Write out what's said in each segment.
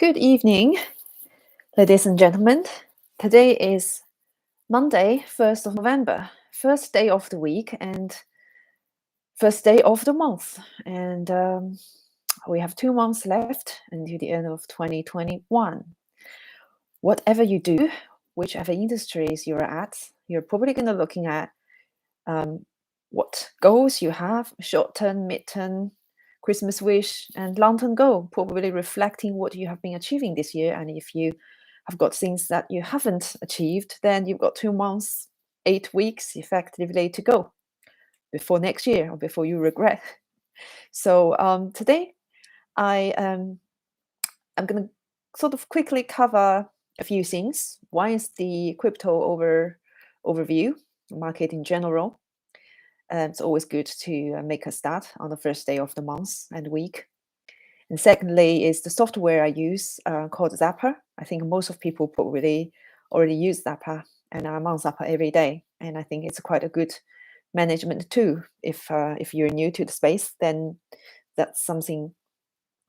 Good evening, ladies and gentlemen. Today is Monday, 1st of November, first day of the week and first day of the month. And we have 2 months left until the end of 2021. Whatever you do, whichever industries you're at, you're probably going to looking at what goals you have, short-term, mid-term, Christmas wish, and long-term goal, probably reflecting what you have been achieving this year. And if you have got things that you haven't achieved, then you've got 2 months, 8 weeks effectively to go before next year or before you regret. So today I'm going to sort of quickly cover a few things. One is the crypto overview, market in general. It's always good to make a start on the first day of the month and week. And secondly is the software I use called Zapper. I think most of people probably already use Zapper, and I'm on Zapper every day. And I think it's quite a good management tool. If you're new to the space, then that's something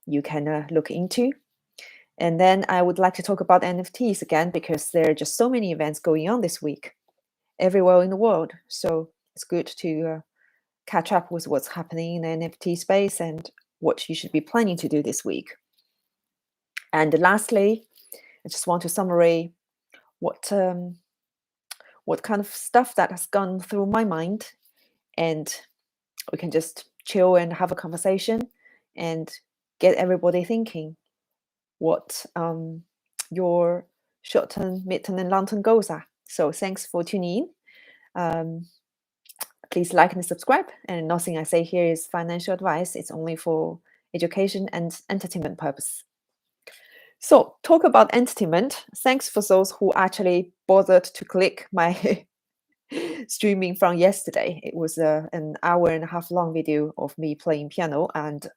you can look into. And then I would like to talk about NFTs again, because there are just so many events going on this week everywhere in the world. So it's good to catch up with what's happening in the NFT space and what you should be planning to do this week. And lastly, I just want to summarize what kind of stuff that has gone through my mind, and we can just chill and have a conversation and get everybody thinking what your short-term, mid-term, and long-term goals are. So thanks for tuning in. Please like and subscribe. And nothing I say here is financial advice. It's only for education and entertainment purpose. So talk about entertainment. Thanks for those who actually bothered to click my streaming from yesterday. It was an hour and a half long video of me playing piano. And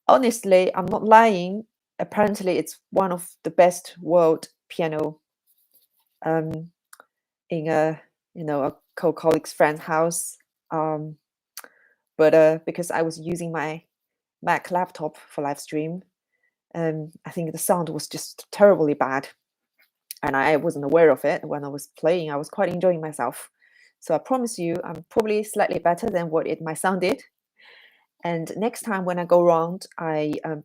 honestly, I'm not lying. Apparently, it's one of the best world piano in a colleague's friend's house. But because I was using my Mac laptop for live stream, I think the sound was just terribly bad, and I wasn't aware of it when I was playing. I was quite enjoying myself. So I promise you, I'm probably slightly better than what it might sounded. And next time when I go around,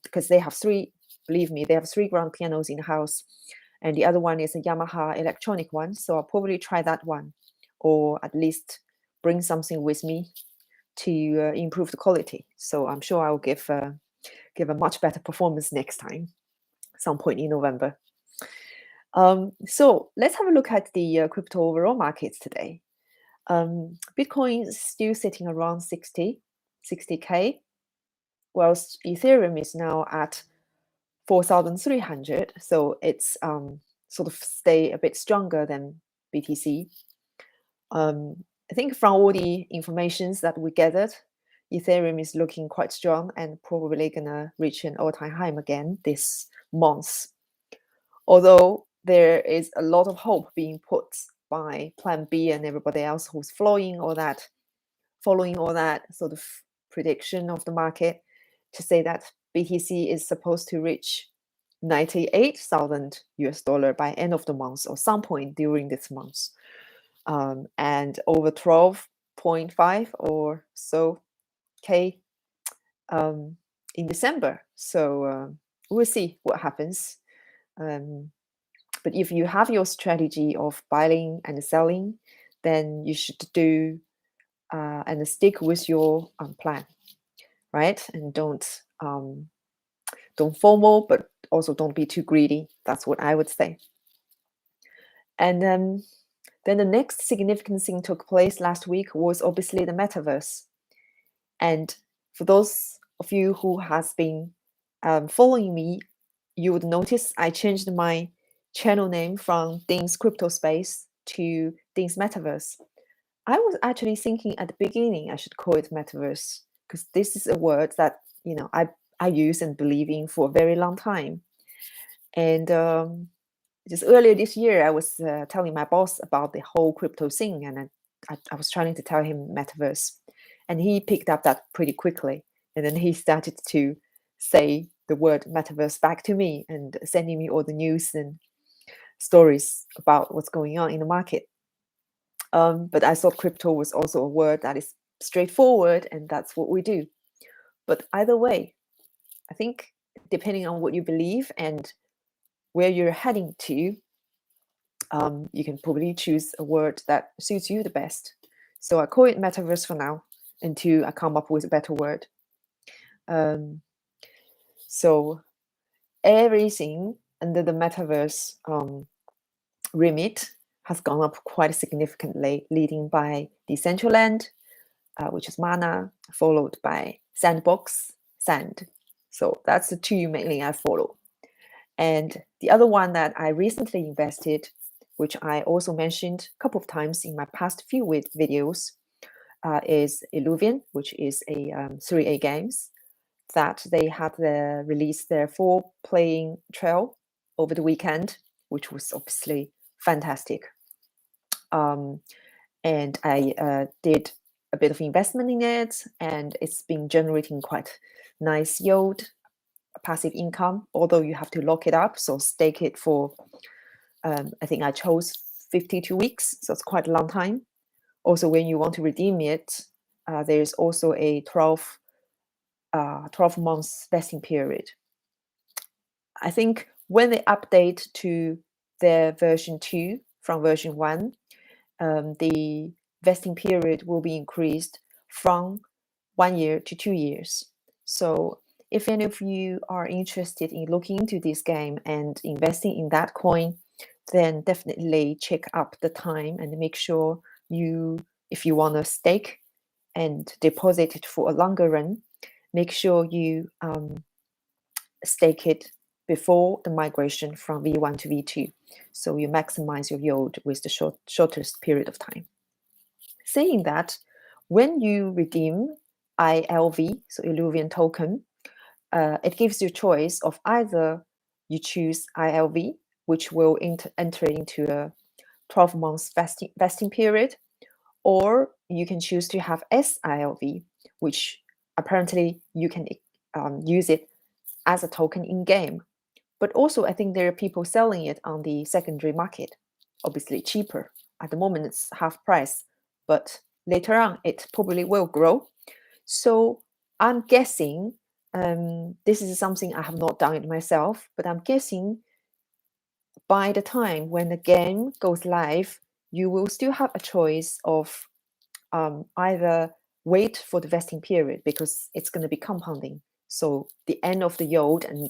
because they have three, believe me, they have 3 grand pianos in the house, and the other one is a Yamaha electronic one. So I'll probably try that one, or at least bring something with me to improve the quality. So I'm sure I'll give a much better performance next time, some point in November. So let's have a look at the crypto overall markets today. Bitcoin is still sitting around 60K, whilst Ethereum is now at 4,300. So it's sort of stay a bit stronger than BTC. I think from all the informations that we gathered, Ethereum is looking quite strong and probably gonna reach an all-time high again this month. Although there is a lot of hope being put by Plan B and everybody else who's following all that sort of prediction of the market, to say that BTC is supposed to reach 98,000 US dollar by end of the month or some point during this month, and over 12.5 or so K in December. So we'll see what happens. But if you have your strategy of buying and selling, then you should do and stick with your plan, right? And don't FOMO, but also don't be too greedy. That's what I would say. And then the next significant thing took place last week was obviously the metaverse. And for those of you who has been following me, you would notice I changed my channel name from Ding's Crypto Space to Ding's Metaverse. I was actually thinking at the beginning I should call it Metaverse, because this is a word that I use and believe in for a very long time. And just earlier this year, I was telling my boss about the whole crypto thing, and I was trying to tell him Metaverse, and he picked up that pretty quickly, and then he started to say the word metaverse back to me and sending me all the news and stories about what's going on in the market. But I thought crypto was also a word that is straightforward, and that's what we do. But either way, I think depending on what you believe and where you're heading to, you can probably choose a word that suits you the best. So I call it metaverse for now until I come up with a better word. So everything under the metaverse remit has gone up quite significantly, leading by Decentraland, which is Mana, followed by Sandbox, Sand. So that's the two mainly I follow. And the other one that I recently invested, which I also mentioned a couple of times in my past few videos, is Illuvian, which is a 3A games that they had released their 4-playing trail over the weekend, which was obviously fantastic. And I did a bit of investment in it, and it's been generating quite nice yield, passive income, although you have to lock it up, so stake it for, I think I chose 52 weeks, so it's quite a long time. Also, when you want to redeem it, there's also a 12 months vesting period. I think when they update to their version 2 from version 1, the vesting period will be increased from 1 year to 2 years. So if any of you are interested in looking into this game and investing in that coin, then definitely check up the time and make sure if you want to stake and deposit it for a longer run, make sure you stake it before the migration from V1 to V2, so you maximize your yield with the shortest period of time. Saying that, when you redeem ILV, so Illuvian token, it gives you a choice of either you choose ILV, which will enter into a 12 months vesting period, or you can choose to have SILV, which apparently you can use it as a token in game. But also, I think there are people selling it on the secondary market, obviously cheaper. At the moment, it's half price, but later on, it probably will grow. So I'm guessing, this is something I have not done it myself, but I'm guessing by the time when the game goes live, you will still have a choice of either wait for the vesting period, because it's going to be compounding. So the end of the yield and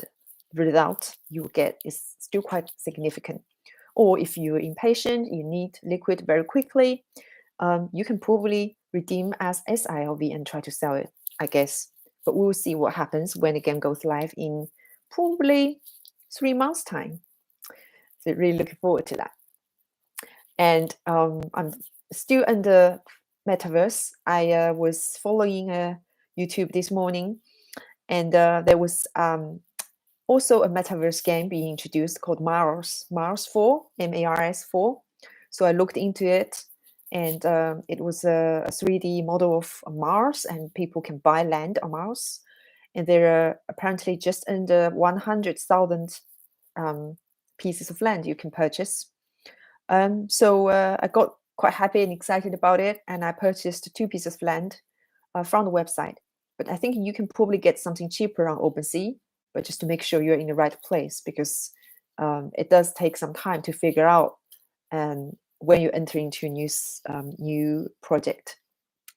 result you get is still quite significant. Or if you're impatient, you need liquid very quickly, you can probably redeem as SILV and try to sell it, I guess. But we'll see what happens when the game goes live in probably 3 months' time. So really looking forward to that. And I'm still under metaverse. I was following YouTube this morning, and there was also a metaverse game being introduced called Mars 4, MARS 4. So I looked into it, and it was a 3D model of Mars, and people can buy land on Mars. And there are apparently just under 100,000 pieces of land you can purchase. So I got quite happy and excited about it, and I purchased 2 pieces of land from the website. But I think you can probably get something cheaper on OpenSea, but just to make sure you're in the right place, because it does take some time to figure out when you enter into a new project.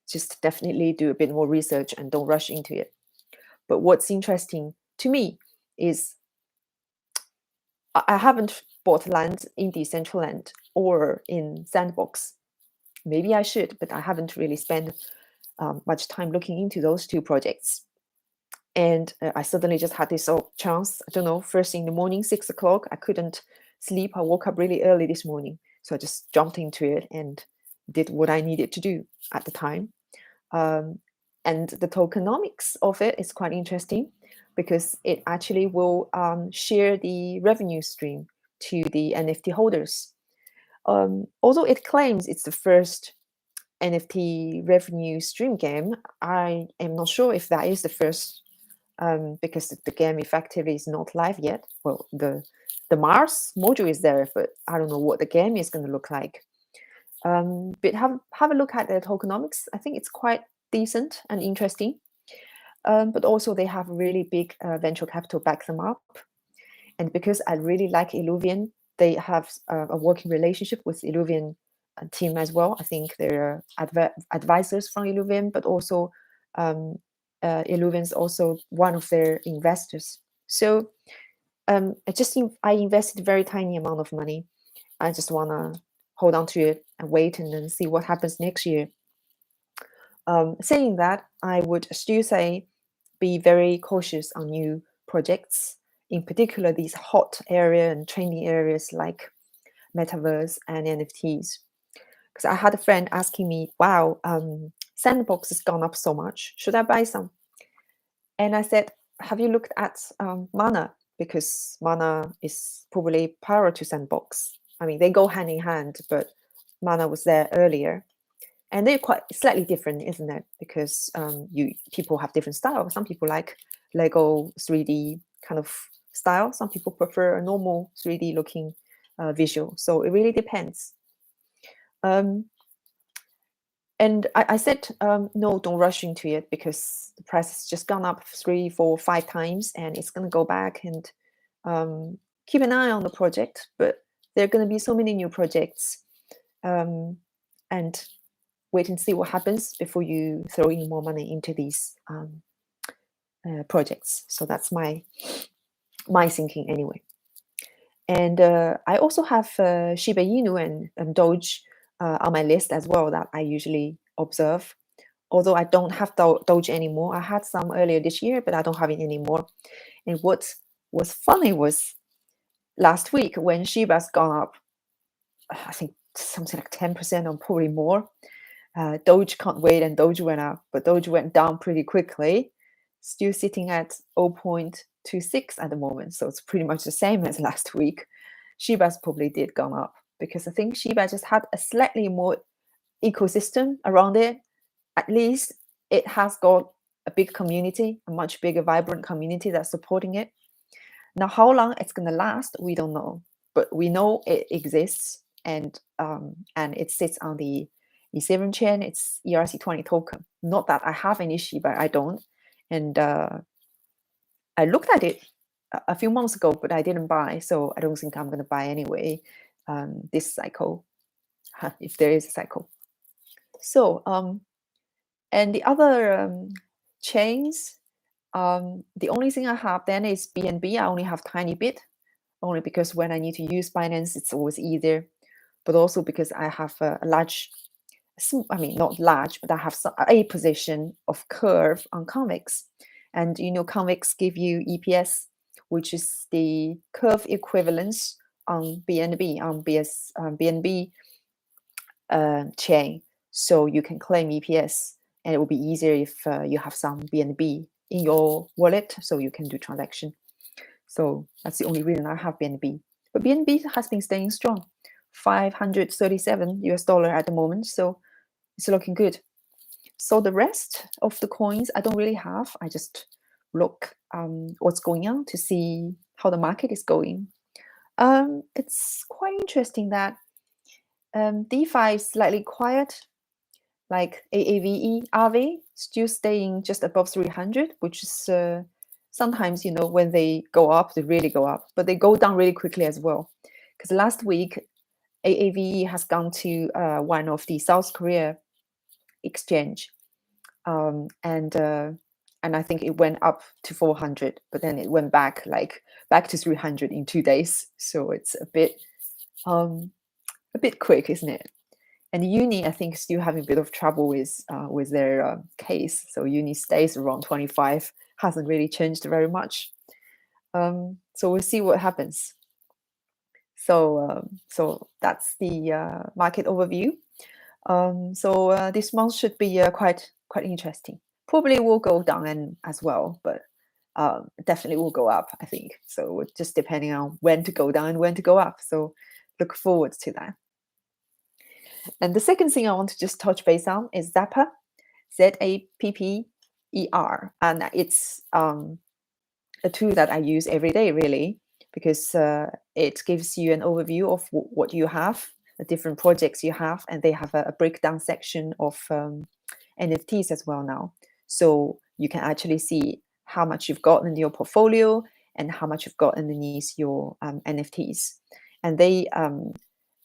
Just definitely do a bit more research and don't rush into it. But what's interesting to me is I haven't bought land in Decentraland or in Sandbox. Maybe I should, but I haven't really spent much time looking into those 2 projects. And I suddenly just had this chance. I don't know, first in the morning, 6 o'clock, I couldn't sleep. I woke up really early this morning. So I just jumped into it and did what I needed to do at the time. And the tokenomics of it is quite interesting, because it actually will share the revenue stream to the NFT holders. Although it claims it's the first NFT revenue stream game, I am not sure if that is the first because the game effectively is not live yet. Well, the Mars module is there, but I don't know what the game is going to look like. But have a look at their tokenomics. I think it's quite decent and interesting. But also they have really big venture capital back them up. And because I really like Illuvian, they have a working relationship with Illuvian team as well. I think they're advisors from Illuvian, but also Illuvian's also one of their investors. So I invested a very tiny amount of money. I just want to hold on to it and wait and then see what happens next year. Saying that, I would still say be very cautious on new projects, in particular these hot area and trending areas like metaverse and NFTs. Because I had a friend asking me, wow, Sandbox has gone up so much. Should I buy some? And I said, have you looked at Mana? Because Mana is probably prior to Sandbox. I mean, they go hand in hand, but Mana was there earlier. And they're quite slightly different, isn't it? Because people have different styles. Some people like Lego 3D kind of style. Some people prefer a normal 3D looking visual. So it really depends. And I said, no, don't rush into it because the price has just gone up 3, 4, 5 times and it's going to go back, and keep an eye on the project. But there are going to be so many new projects, and wait and see what happens before you throw any more money into these projects. So that's my thinking anyway. And I also have Shiba Inu and Doge on my list as well that I usually observe. Although I don't have Doge anymore. I had some earlier this year, but I don't have it anymore. And what was funny was last week when Shiba's gone up, I think something like 10% or probably more. Doge can't wait and Doge went up, but Doge went down pretty quickly, still sitting at 0.26 at the moment. So it's pretty much the same as last week. Shiba's probably did gone up because I think Shiba just had a slightly more ecosystem around it. At least it has got a big community, a much bigger, vibrant community that's supporting it. Now, how long it's going to last, we don't know, but we know it exists, and it sits on the Ethereum chain. It's ERC20 token. Not that I have any Shiba, I don't. And I looked at it a few months ago, but I didn't buy, so I don't think I'm going to buy anyway this cycle, if there is a cycle. So, and the other chains, the only thing I have then is BNB. I only have tiny bit, only because when I need to use Binance, it's always easier, but also because I have a large, I mean, not large, but I have a position of Curve on Convex. And Convex give you EPS, which is the Curve equivalence on BNB, on BNB chain. So you can claim EPS, and it will be easier if you have some BNB in your wallet, so you can do transaction. So that's the only reason I have BNB. But BNB has been staying strong, $537 at the moment. So it's looking good. So the rest of the coins I don't really have. I just look what's going on to see how the market is going. It's quite interesting that DeFi is slightly quiet, like AAVE, AVE, still staying just above 300, which is sometimes, when they go up, they really go up, but they go down really quickly as well. Because last week, AAVE has gone to one of the South Korea exchange, and I think it went up to 400, but then it went back to 300 in 2 days. So it's a bit quick, isn't it? And Uni, I think, still having a bit of trouble with their case. So Uni stays around 25, hasn't really changed very much. So we'll see what happens. So that's the market overview. So this month should be quite interesting. Probably will go down as well, but definitely will go up, I think. So just depending on when to go down and when to go up. So look forward to that. And the second thing I want to just touch base on is Zapper, ZAPPER, and it's a tool that I use every day, really, because it gives you an overview of what you have, the different projects you have, and they have a breakdown section of NFTs as well now. So you can actually see how much you've got in your portfolio and how much you've got underneath your NFTs. And they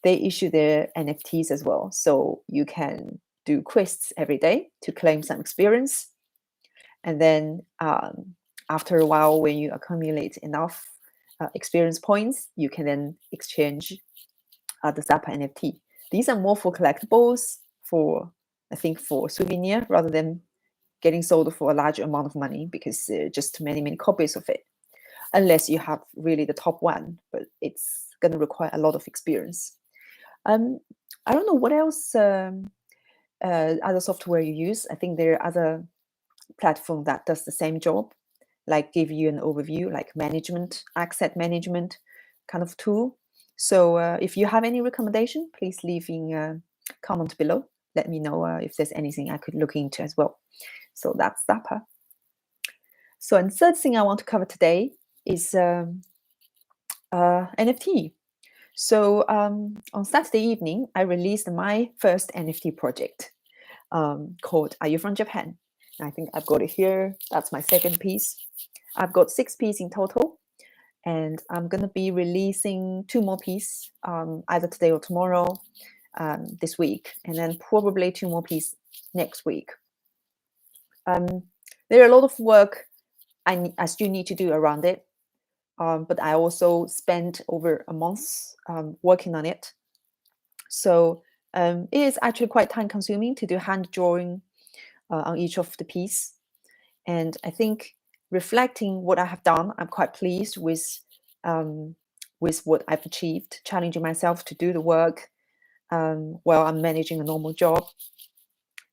issue their NFTs as well. So you can do quests every day to claim some experience. And then after a while, when you accumulate enough experience points, you can then exchange the Zappa NFT. These are more for collectibles, I think for souvenir, rather than getting sold for a large amount of money, because just many copies of it, unless you have really the top one, but it's going to require a lot of experience. I don't know what else other software you use. I think there are other platform that does the same job, like give you an overview, like asset management kind of tool. So if you have any recommendation, please leave in a comment below. Let me know if there's anything I could look into as well. So that's Zappa. So, and third thing I want to cover today is NFT. So on Saturday evening, I released my first NFT project called Are You From Japan? I think I've got it here. That's my second piece. I've got 6 pieces in total, and I'm going to be releasing 2 more pieces either today or tomorrow this week, and then probably 2 more pieces next week. There are a lot of work I still need to do around it, but I also spent over a month working on it. So it is actually quite time consuming to do hand drawing on each of the piece. And I think reflecting what I have done, I'm quite pleased with what I've achieved, challenging myself to do the work while I'm managing a normal job,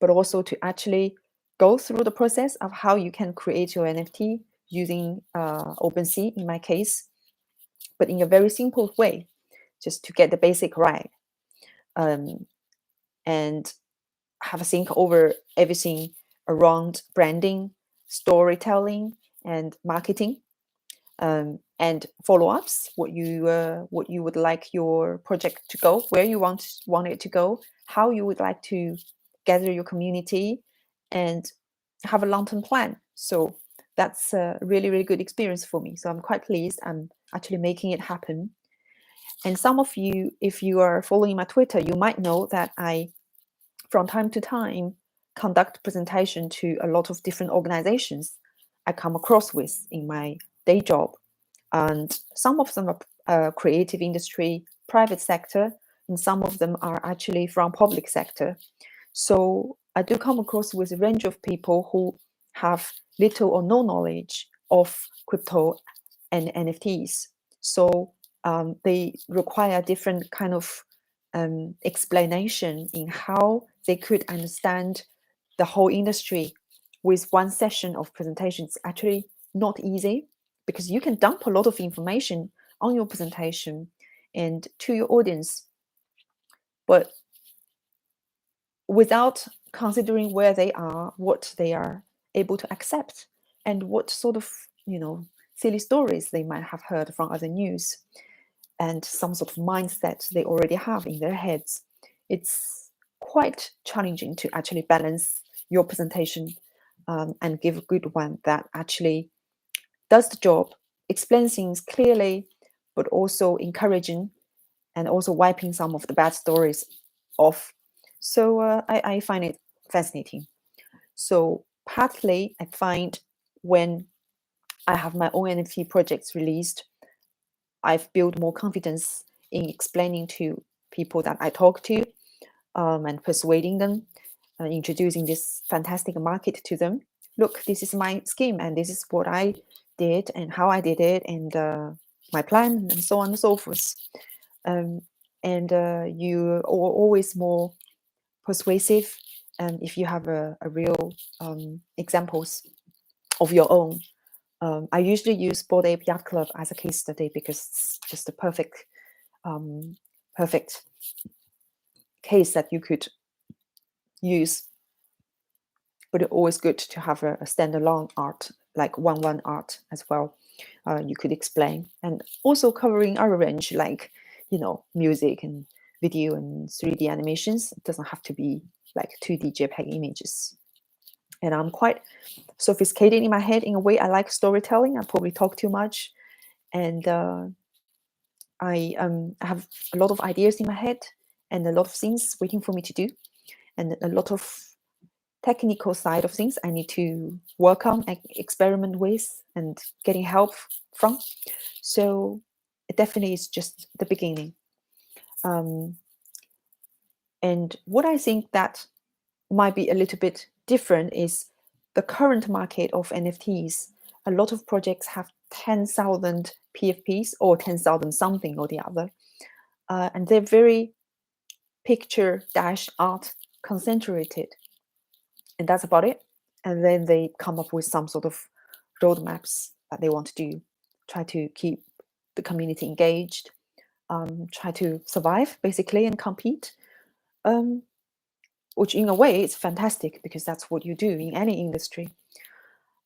but also to actually go through the process of how you can create your NFT using OpenSea in my case, but in a very simple way, just to get the basic right. And have a think over everything around branding, storytelling, and marketing, and follow-ups. What you would like your project to go, where you want it to go, how you would like to gather your community, and have a long-term plan. So that's a really good experience for me. So I'm quite pleased. I'm actually making it happen. And some of you, if you are following my Twitter, you might know that I, from time to time, conduct presentation to a lot of different organizations I come across with in my day job. And some of them are creative industry, private sector, and some of them are actually from public sector. So I do come across with a range of people who have little or no knowledge of crypto and NFTs. So they require different kind of explanation in how they could understand the whole industry with one session of presentation. It's actually not easy, because you can dump a lot of information on your presentation and to your audience, but without considering where they are, what they are able to accept, and what sort of silly stories they might have heard from other news, and some sort of mindset they already have in their heads. It's quite challenging to actually balance your presentation and give a good one that actually does the job, explains things clearly, but also encouraging, and also wiping some of the bad stories off. So I find it fascinating. So partly I find when I have my own NFT projects released, I've built more confidence in explaining to people that I talk to and persuading them, introducing this fantastic market to them. Look, this is my scheme, and this is what I did, and how I did it, and my plan, and so on and so forth. And you are always more persuasive if you have a real examples of your own. I usually use Bored Ape Yacht Club as a case study, because it's just a perfect case that you could use. But it's always good to have a standalone art like one art as well. You could explain, and also covering other range like music and video and 3D animations. It doesn't have to be like 2D JPEG images. And I'm quite sophisticated in my head in a way. I like storytelling. I probably talk too much, and I have a lot of ideas in my head and a lot of things waiting for me to do, and a lot of technical side of things I need to work on and experiment with and getting help from. So it definitely is just the beginning. And what I think that might be a little bit different is the current market of NFTs. A lot of projects have 10,000 PFPs or 10,000 something or the other. And they're very picture dash art concentrated. And that's about it. And then they come up with some sort of roadmaps that they want to do, try to keep the community engaged, try to survive basically and compete. Which in a way is fantastic because that's what you do in any industry.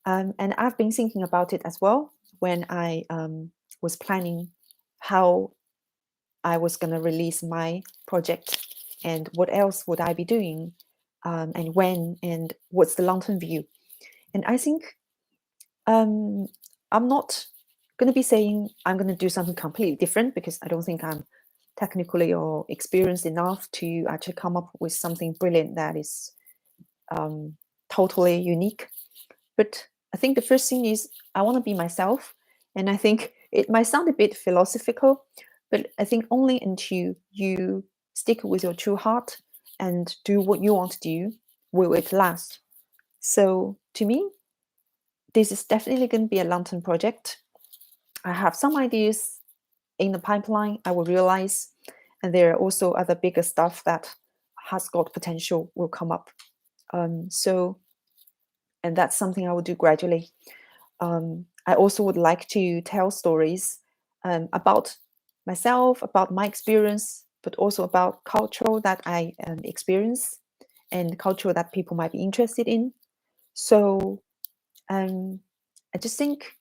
And I've been thinking about it as well when I was planning how I was going to release my project and what else would I be doing, and when, and what's the long-term view. And I think I'm not going to be saying I'm going to do something completely different because I don't think I'm technically or experienced enough to actually come up with something brilliant that is totally unique. But I think the first thing is I want to be myself. And I think it might sound a bit philosophical, but I think only until you stick with your true heart and do what you want to do will it last. So to me, this is definitely going to be a long-term project. I have some ideas in the pipeline I will realize, and there are also other bigger stuff that has got potential will come up. And that's something I will do gradually. I also would like to tell stories about myself, about my experience, but also about culture that I experience and culture that people might be interested in. So I just think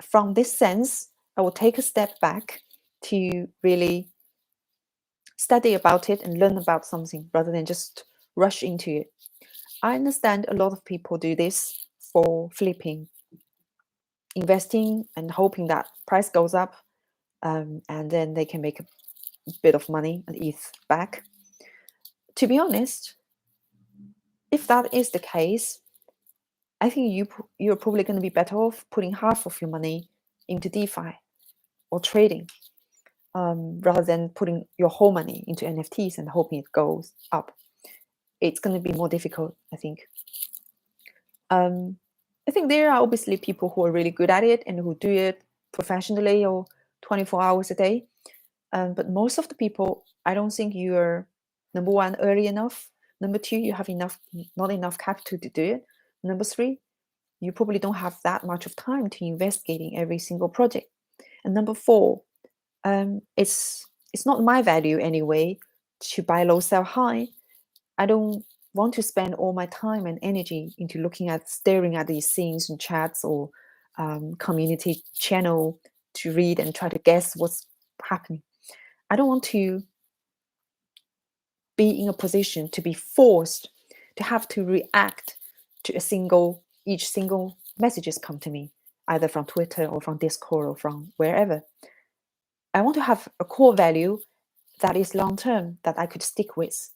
from this sense, I will take a step back to really study about it and learn about something rather than just rush into it. I understand a lot of people do this for flipping, investing and hoping that price goes up, and then they can make a bit of money and ETH back. To be honest, if that is the case, I think you're probably going to be better off putting half of your money into DeFi or trading, rather than putting your whole money into NFTs and hoping it goes up. It's going to be more difficult, I think. I think there are obviously people who are really good at it and who do it professionally or 24 hours a day. But most of the people, I don't think you're, number one, early enough. Number two, you have not enough capital to do it. Number three, you probably don't have that much of time to investigating every single project. And number four, it's not my value anyway to buy low, sell high. I don't want to spend all my time and energy into staring at these things in chats or community channel to read and try to guess what's happening. I don't want to be in a position to be forced to have to react to each single messages come to me, either from Twitter or from Discord or from wherever. I want to have a core value that is long-term that I could stick with.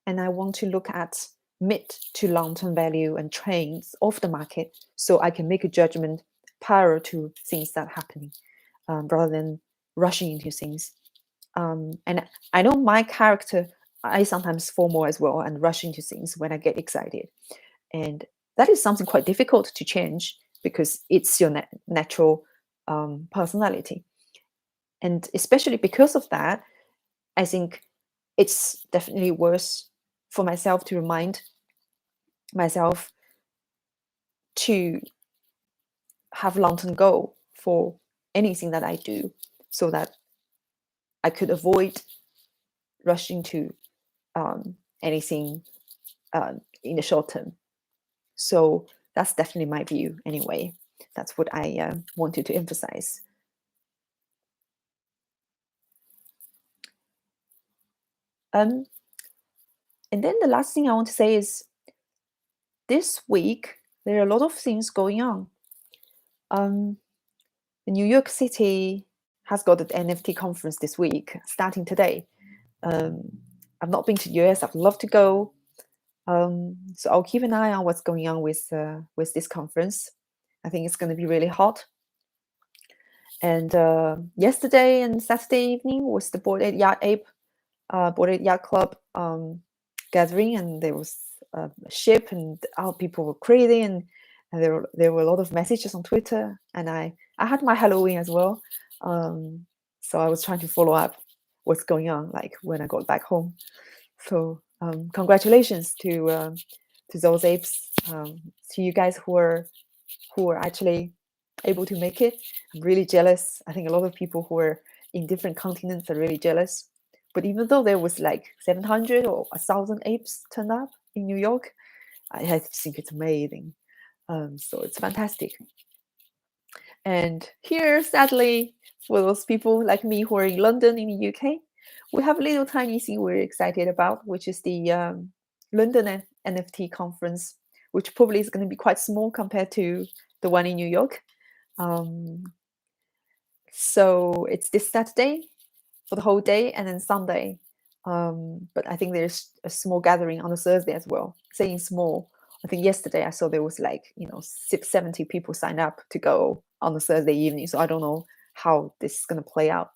And I want to look at mid to long-term value and trends of the market so I can make a judgment prior to things that are happening, rather than rushing into things. And I know my character, I sometimes FOMO as well and rush into things when I get excited. And that is something quite difficult to change because it's your natural personality. And especially because of that, I think it's definitely worse for myself to remind myself to have long-term goal for anything that I do so that I could avoid rushing to anything in the short term. So That's definitely my view anyway. That's what I wanted to emphasize. And then the last thing I want to say is this week, there are a lot of things going on. New York City has got an NFT conference this week, starting today. I've not been to US. I'd love to go. So I'll keep an eye on what's going on with this conference. I think it's going to be really hot. And yesterday and Saturday evening was the Bored Ape Yacht Club gathering, and there was a ship, and people were crazy, and there were a lot of messages on Twitter, and I had my Halloween as well, so I was trying to follow up what's going on, like when I got back home. So congratulations to those apes, to you guys who are actually able to make it. I'm really jealous. I think a lot of people who are in different continents are really jealous. But even though there was like 700 or 1,000 apes turned up in New York, I think it's amazing. So it's fantastic. And here, sadly, for those people like me who are in London in the UK, we have a little tiny thing we're excited about, which is the London NFT conference, which probably is going to be quite small compared to the one in New York. So it's this Saturday for the whole day, and then Sunday. But I think there's a small gathering on a Thursday as well. Saying small, I think yesterday I saw there was like 70 people signed up to go on the Thursday evening. So I don't know how this is going to play out.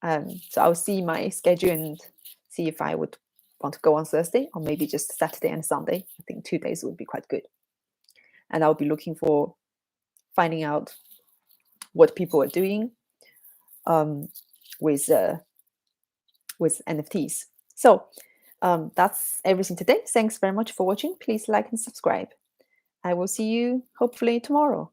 So I'll see my schedule and see if I would want to go on Thursday or maybe just Saturday and Sunday. I think 2 days would be quite good. And I'll be looking for finding out what people are doing with NFTs. So that's everything today. Thanks very much for watching. Please like and subscribe. I will see you hopefully tomorrow.